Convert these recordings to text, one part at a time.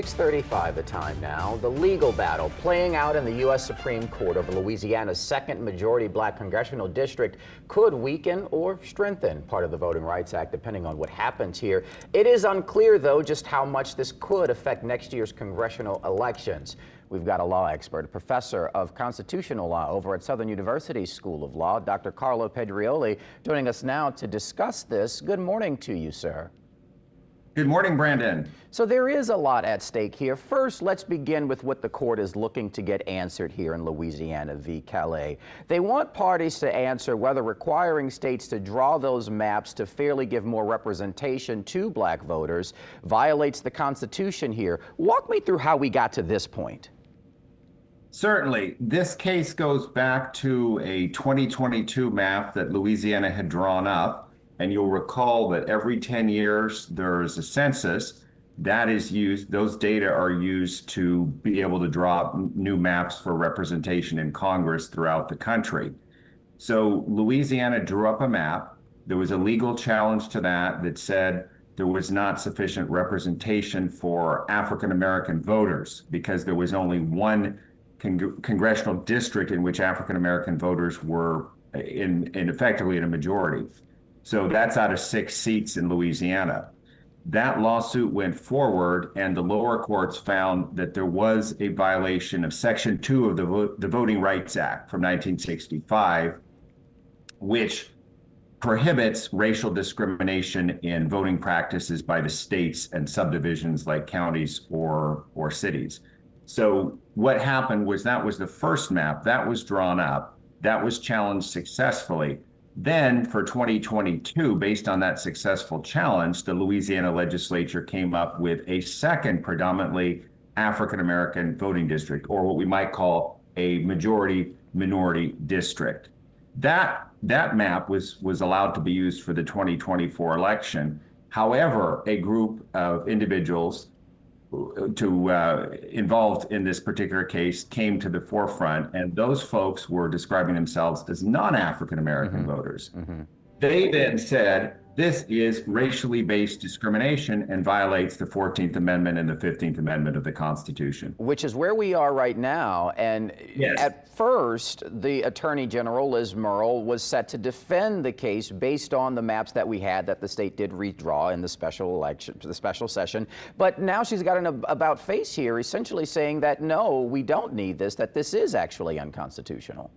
6:35 the time now. The legal battle playing out in the U.S. Supreme Court over Louisiana's second majority black congressional district could weaken or strengthen part of the Voting Rights Act, depending on what happens here. It is unclear, though, just how much this could affect next year's congressional elections. We've got a law expert, a professor of constitutional law over at Southern University School of Law, Dr. Carlo Pedrioli, joining us now to discuss this. Good morning to you, sir. Good morning, Brandon. So there is a lot at stake here. First, let's begin with what the court is looking to get answered here in Louisiana v. Calais. They want parties to answer whether requiring states to draw those maps to fairly give more representation to black voters violates the Constitution here. Walk me through how we got to this point. Certainly. This case goes back to a 2022 map that Louisiana had drawn up. And you'll recall that every 10 years, there's a census that is used. Those data are used to be able to draw new maps for representation in Congress throughout the country. So Louisiana drew up a map. There was a legal challenge to that said there was not sufficient representation for African-American voters because there was only one congressional district in which African-American voters were in effectively in a majority. So that's out of 6 seats in Louisiana. That lawsuit went forward, and the lower courts found that there was a violation of Section 2 of the Voting Rights Act from 1965, which prohibits racial discrimination in voting practices by the states and subdivisions like counties or cities. So what happened was that was the first map that was drawn up, that was challenged successfully. Then for 2022, based on that successful challenge, the Louisiana legislature came up with a second predominantly African-American voting district, or what we might call a majority-minority district. That map was allowed to be used for the 2024 election. However, a group of individuals involved in this particular case came to the forefront, and those folks were describing themselves as non-African American voters. They then said, this is racially based discrimination and violates the 14th Amendment and the 15th Amendment of the Constitution. Which is where we are right now. And yes. At first, the Attorney General, Liz Murrill, was set to defend the case based on the maps that we had that the state did redraw in the special election, the special session. But now she's got an about face here, essentially saying that, no, we don't need this, that this is actually unconstitutional.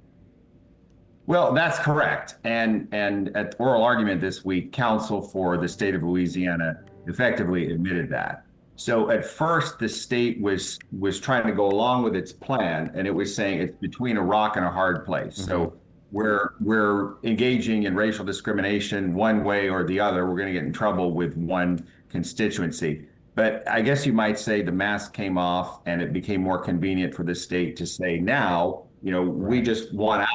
Well, that's correct. And at oral argument this week, counsel for the state of Louisiana effectively admitted that. So at first, the state was trying to go along with its plan, and it was saying it's between a rock and a hard place. So we're engaging in racial discrimination one way or the other. We're going to get in trouble with one constituency. But I guess you might say the mask came off, and it became more convenient for the state to say, now, we just want out.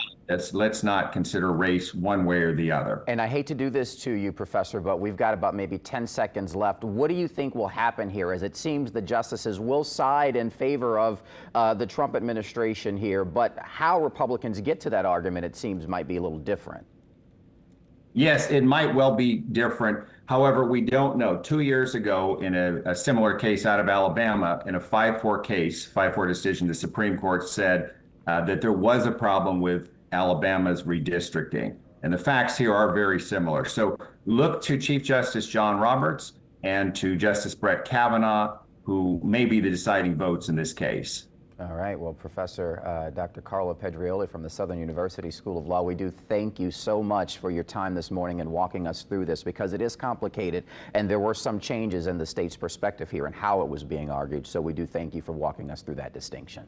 Let's not consider race one way or the other. And I hate to do this to you, Professor, but we've got about maybe 10 seconds left. What do you think will happen here, as it seems the justices will side in favor of the Trump administration here, but how Republicans get to that argument, it seems, might be a little different? Yes, it might well be different. However, we don't know. 2 years ago, in a similar case out of Alabama, in a 5-4 decision, the Supreme Court said that there was a problem with Alabama's redistricting. And the facts here are very similar. So look to Chief Justice John Roberts and to Justice Brett Kavanaugh, who may be the deciding votes in this case. All right. Well, Professor Dr. Carlo Pedrioli from the Southern University School of Law, we do thank you so much for your time this morning and walking us through this, because it is complicated and there were some changes in the state's perspective here and how it was being argued. So we do thank you for walking us through that distinction.